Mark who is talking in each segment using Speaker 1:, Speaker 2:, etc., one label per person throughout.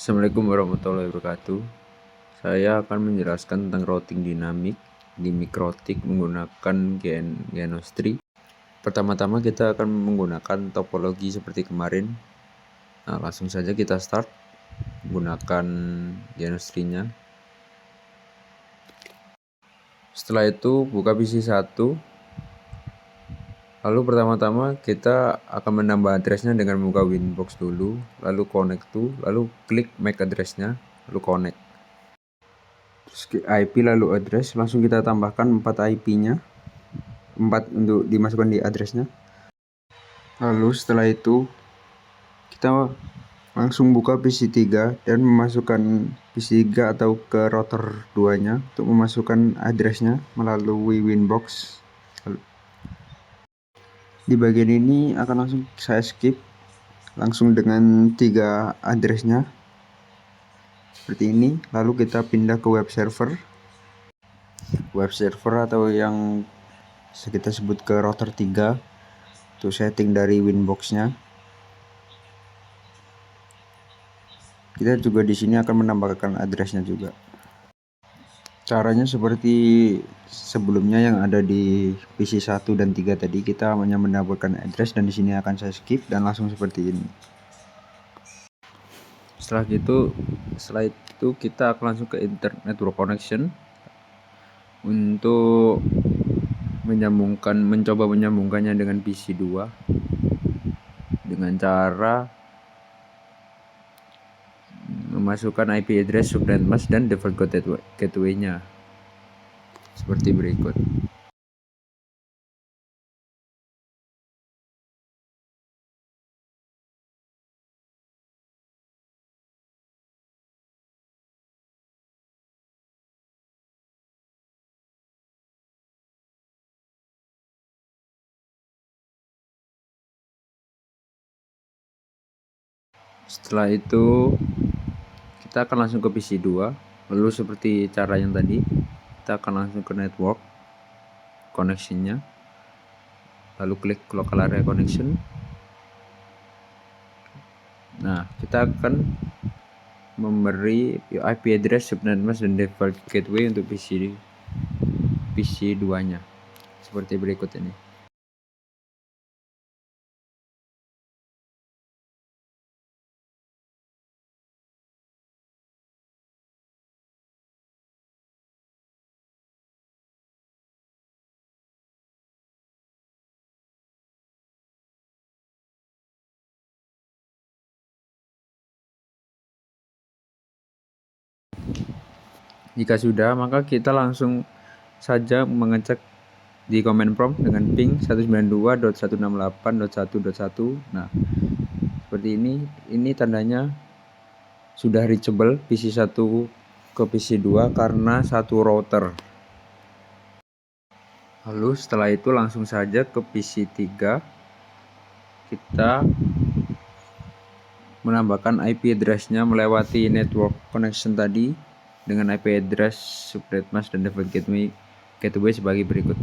Speaker 1: Assalamualaikum warahmatullahi wabarakatuh. Saya akan menjelaskan tentang routing dinamik di Mikrotik menggunakan Genostri. Pertama-tama kita akan menggunakan topologi seperti kemarin. Nah, langsung saja kita start menggunakan Genostri-nya. Setelah itu buka PC1. Lalu pertama-tama kita akan menambah address-nya dengan membuka Winbox dulu, lalu connect to, lalu klik MAC address-nya, lalu connect. Terus IP lalu address, langsung kita tambahkan 4 IP-nya, 4 untuk dimasukkan di address-nya. Lalu setelah itu kita langsung buka PC3 dan memasukkan PC3 atau ke router 2-nya untuk memasukkan address-nya melalui Winbox. Di bagian ini akan langsung saya skip langsung dengan 3 address-nya seperti ini. Lalu kita pindah ke web server atau yang kita sebut ke router 3 untuk setting dari Winbox-nya. Kita juga di sini akan menambahkan address-nya juga. Caranya seperti sebelumnya yang ada di PC 1 dan 3 tadi, kita hanya menambahkan address dan di sini akan saya skip dan langsung seperti ini. Setelah itu kita akan langsung ke internet network connection untuk mencoba menyambungkannya dengan PC 2 dengan cara memasukkan IP address subnet mask dan default gateway-nya seperti berikut. Setelah itu kita akan langsung ke PC 2, lalu seperti cara yang tadi kita akan langsung ke network connection-nya, lalu klik local area connection. Nah, kita akan memberi IP address subnet mask dan default gateway untuk PC 2-nya seperti berikut ini. Jika sudah, maka kita langsung saja mengecek di command prompt dengan ping 192.168.1.1. Nah, seperti ini tandanya sudah reachable PC 1 ke PC 2 karena satu router. Lalu setelah itu langsung saja ke PC 3, kita menambahkan IP address-nya melewati network connection tadi dengan IP address subnet mask dan default gateway sebagai berikut.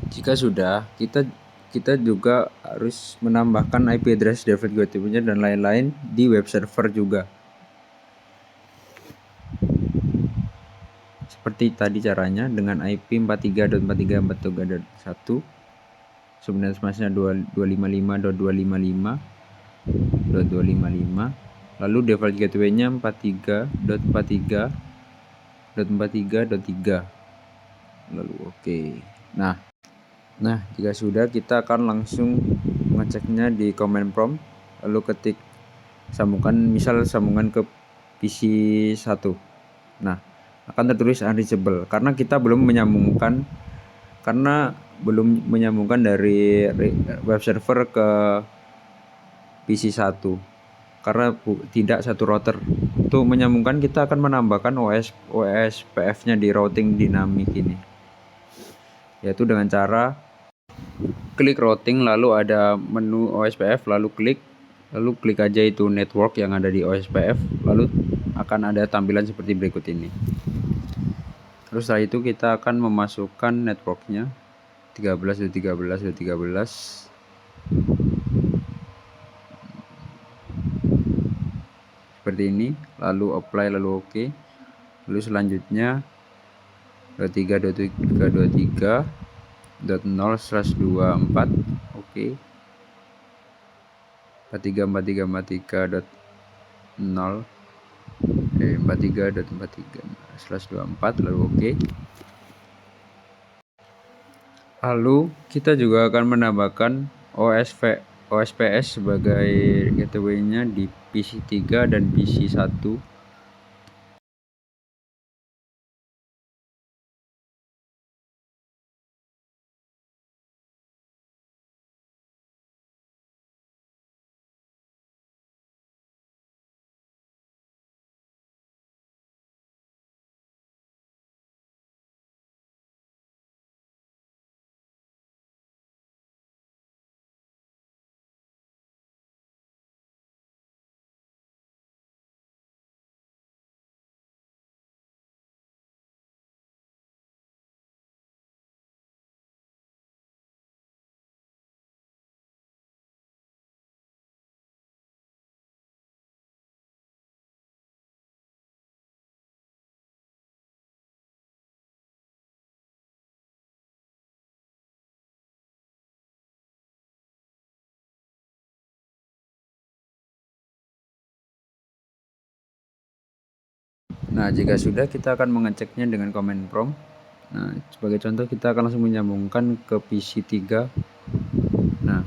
Speaker 1: Jika sudah, kita juga harus menambahkan IP address default gateway-nya dan lain-lain di web server juga. Seperti tadi caranya dengan IP 43.43.43.1, subnet mask-nya 255.255.255, lalu default gateway-nya 43.43.43.3. Lalu oke. Nah, jika sudah, kita akan langsung mengeceknya di command prompt, lalu ketik sambungan ke PC 1. Nah, akan tertulis unreachable karena kita belum menyambungkan dari web server ke PC 1 karena tidak satu router. Untuk menyambungkan kita akan menambahkan OSPF-nya di routing dinamik ini, yaitu dengan cara klik routing, lalu ada menu OSPF, lalu klik aja itu network yang ada di OSPF, lalu akan ada tampilan seperti berikut ini. Terus setelah itu kita akan memasukkan networknya 13.13.13 seperti ini, lalu apply, lalu oke. Lalu selanjutnya 23.23.23.0/24 oke. 43.43.0 43.43/24 lalu oke. Lalu kita juga akan menambahkan OSPS sebagai gateway-nya di PC 3 dan PC 1. Nah, jika sudah, kita akan mengeceknya dengan command prompt. Nah, sebagai contoh kita akan langsung menyambungkan ke PC 3. Nah,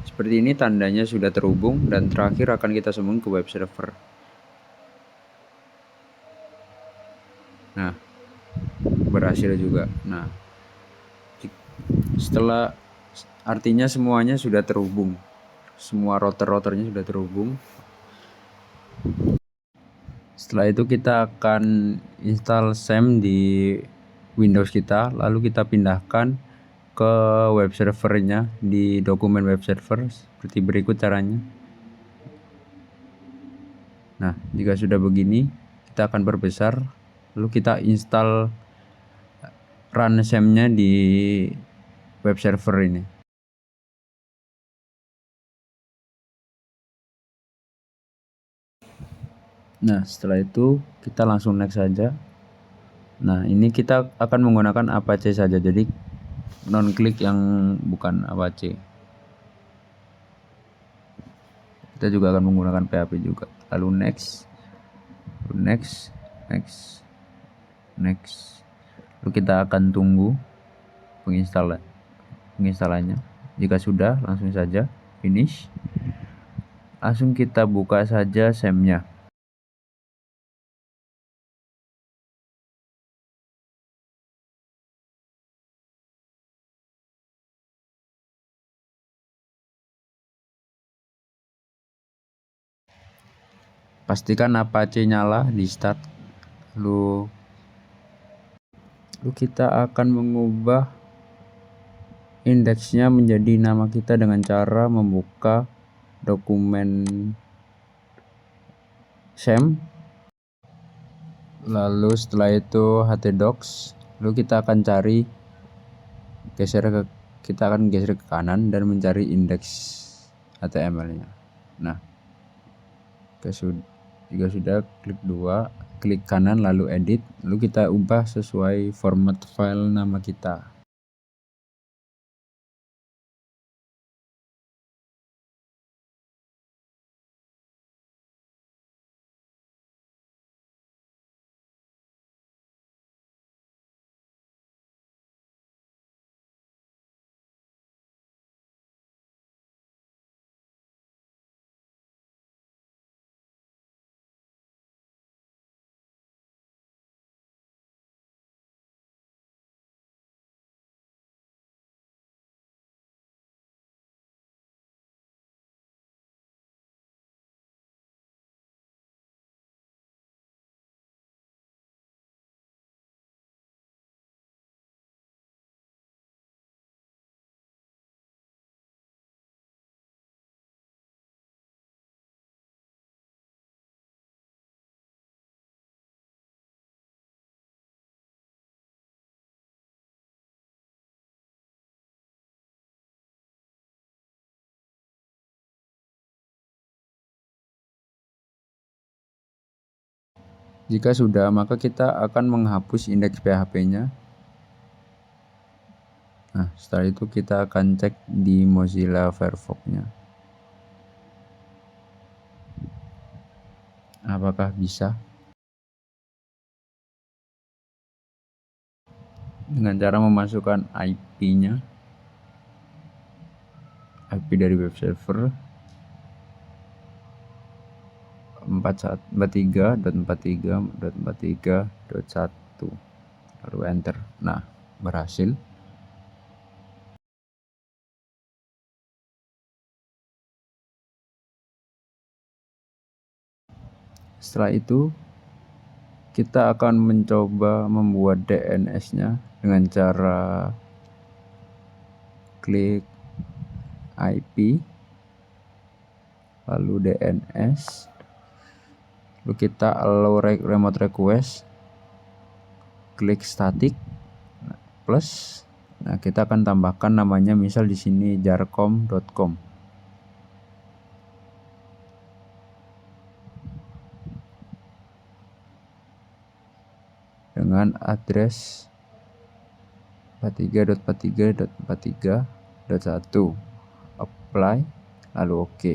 Speaker 1: seperti ini tandanya sudah terhubung, dan terakhir akan kita sambung ke web server. Nah, berhasil juga. Nah, artinya semuanya sudah terhubung. Semua router-routernya sudah terhubung. Setelah itu kita akan install SAM di Windows kita, lalu kita pindahkan ke web servernya di dokumen web server seperti berikut caranya. Nah, jika sudah begini, kita akan perbesar, lalu kita install run SAM-nya di web server ini. Nah, setelah itu kita langsung next saja. Nah, ini kita akan menggunakan Apache saja, jadi non-klik yang bukan Apache. Kita juga akan menggunakan PHP juga. Lalu next. Lalu kita akan tunggu penginstalannya. Jika sudah, langsung saja finish. Langsung kita buka saja SAM-nya. Pastikan Apache nyala di start. Lalu kita akan mengubah indeksnya menjadi nama kita dengan cara membuka dokumen SAM. Lalu setelah itu htdocs. Lalu kita akan geser ke kanan dan mencari indeks HTML-nya. Nah, jika sudah, klik kanan lalu edit, lalu kita ubah sesuai format file nama kita. Jika sudah, maka kita akan menghapus indeks PHP-nya. Nah, setelah itu kita akan cek di Mozilla Firefox-nya. Apakah bisa? Dengan cara memasukkan IP-nya, IP dari web server 43.43.43.1, lalu enter. Nah, berhasil. Setelah itu kita akan mencoba membuat DNS-nya dengan cara klik IP, lalu DNS, lalu kita allow remote request, klik static plus. Nah, kita akan tambahkan namanya, misal di sini jarcom.com. dengan address 43.43.43.1, apply, lalu oke.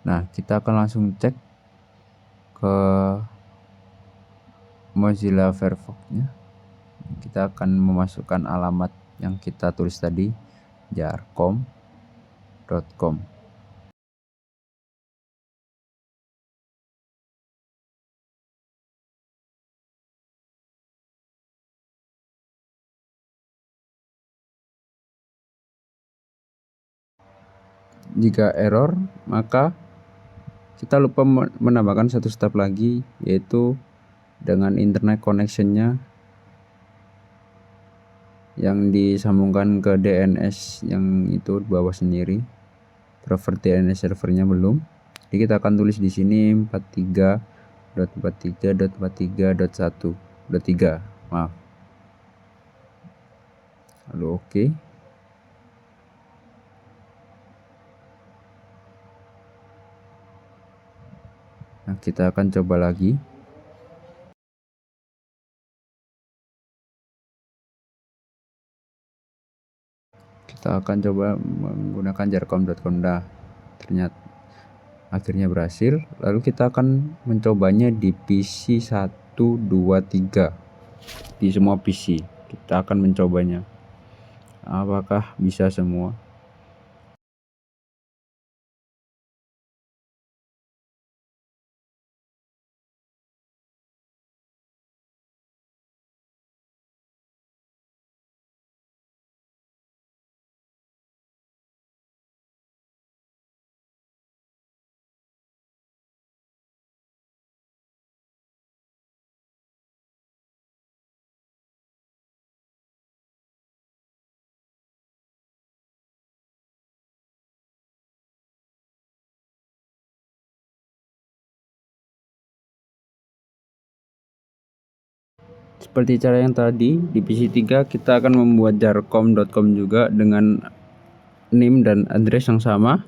Speaker 1: Nah, kita akan langsung cek ke Mozilla Firefox-nya. Kita akan memasukkan alamat yang kita tulis tadi, jarcom.com. Jika error, maka kita lupa menambahkan satu step lagi, yaitu dengan internet connection-nya yang disambungkan ke DNS yang itu di bawah sendiri. Driver DNS servernya belum. Jadi kita akan tulis di sini 43.43.43.1.3. Maaf. Lalu oke. Nah, kita akan coba lagi. Kita akan coba menggunakan jarcom.com. Ternyata akhirnya berhasil. Lalu kita akan mencobanya di PC 1, 2, 3. Di semua PC kita akan mencobanya. Apakah bisa semua? Seperti cara yang tadi, di PC 3 kita akan membuat jarcom.com juga dengan name dan address yang sama.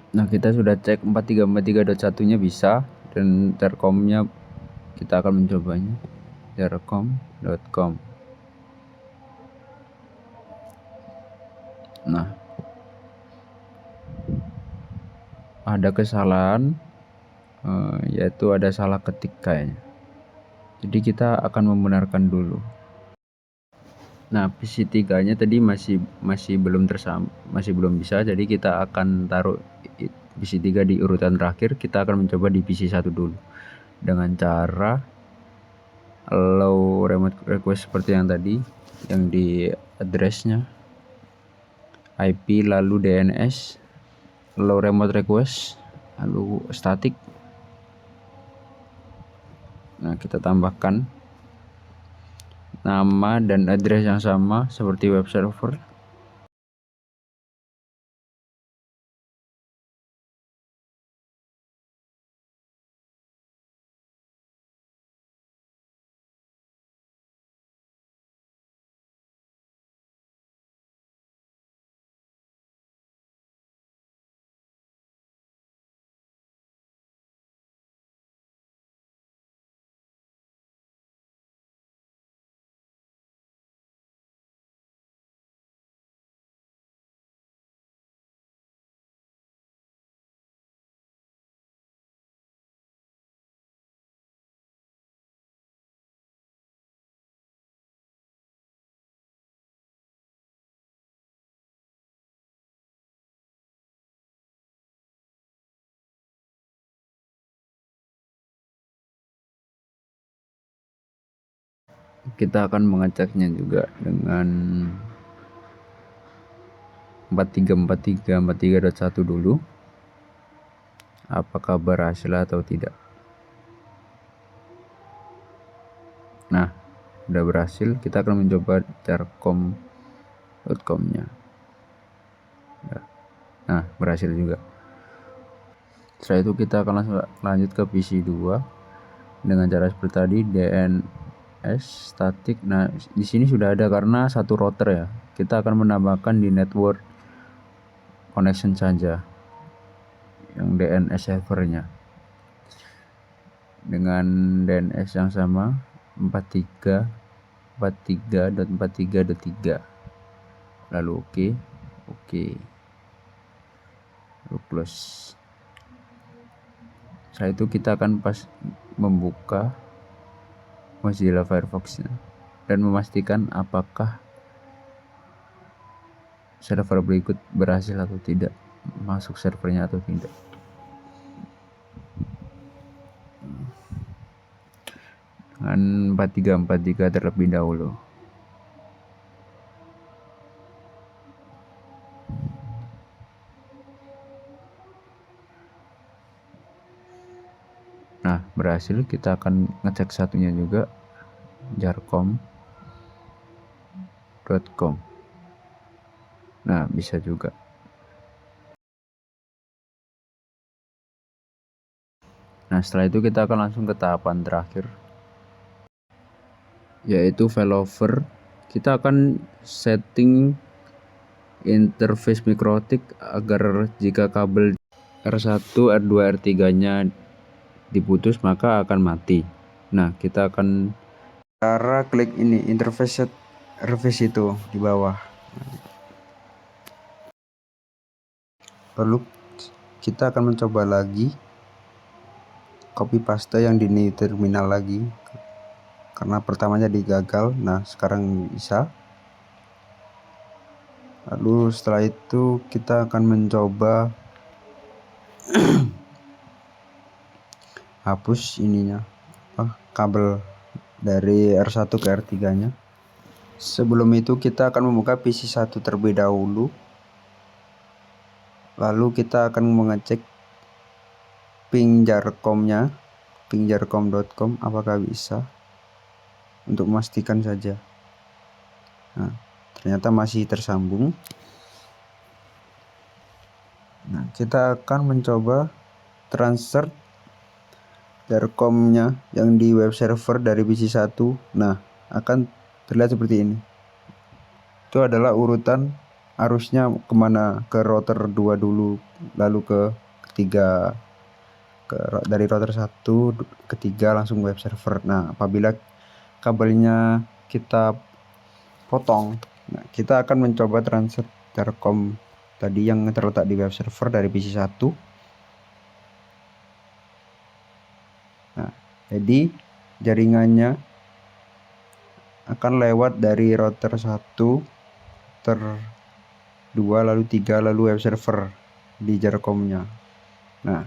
Speaker 1: Nah, kita sudah cek 4343.1-nya bisa, dan jarcomnya kita akan mencobanya, jarcom.com. Nah, ada kesalahan, yaitu ada salah ketik kayaknya. Jadi kita akan membenarkan dulu. Nah, PC3 nya tadi masih belum bisa, jadi kita akan taruh PC3 di urutan terakhir. Kita akan mencoba di PC1 dulu dengan cara allow remote request seperti yang tadi, yang di addressnya IP lalu DNS, allow remote request lalu static. Nah, kita tambahkan nama dan address yang sama seperti web server. Kita akan mengeceknya juga dengan 434343.1 dulu, apakah berhasil atau tidak. Nah, udah berhasil. Kita akan mencoba jarcom.com nya. Nah, berhasil juga. Setelah itu kita akan langsung lanjut ke PC2 dengan cara seperti tadi, DNS static. Nah, di sini sudah ada karena satu router ya. Kita akan menambahkan di network connection saja yang DNS servernya dengan DNS yang sama 43.43.3, lalu oke, lalu close. Setelah itu kita akan membuka Mozilla Firefox dan memastikan apakah server berikut berhasil atau tidak, masuk servernya atau tidak. Dengan 4343 terlebih dahulu. Nah, berhasil. Kita akan ngecek satunya juga, jarcom.com. Nah, bisa juga. Nah, setelah itu kita akan langsung ke tahapan terakhir, yaitu failover. Kita akan setting interface mikrotik agar jika kabel R1, R2, R3 nya diputus maka akan mati. Nah, kita akan cara klik ini interface itu di bawah. Lalu kita akan mencoba lagi copy paste yang di new terminal lagi karena pertamanya digagal. Nah, sekarang bisa. Lalu setelah itu kita akan mencoba hapus ininya, kabel dari R1 ke R3 nya. Sebelum itu kita akan membuka PC1 terlebih dahulu, lalu kita akan mengecek ping jarcom-nya, pingjarcom.com, apakah bisa, untuk memastikan saja. Nah, ternyata masih tersambung. Nah, kita akan mencoba transfer jarcom-nya yang di web server dari PC1. Nah, akan terlihat seperti ini. Itu adalah urutan arusnya kemana, ke router 2 dulu, lalu ke ketiga, dari router 1 ke 3 langsung web server. Nah, apabila kabelnya kita potong, nah, kita akan mencoba transfer jarcom tadi yang terletak di web server dari PC1 Jadi jaringannya akan lewat dari router 1, router 2, lalu 3, lalu web server di Jarcom-nya. Nah,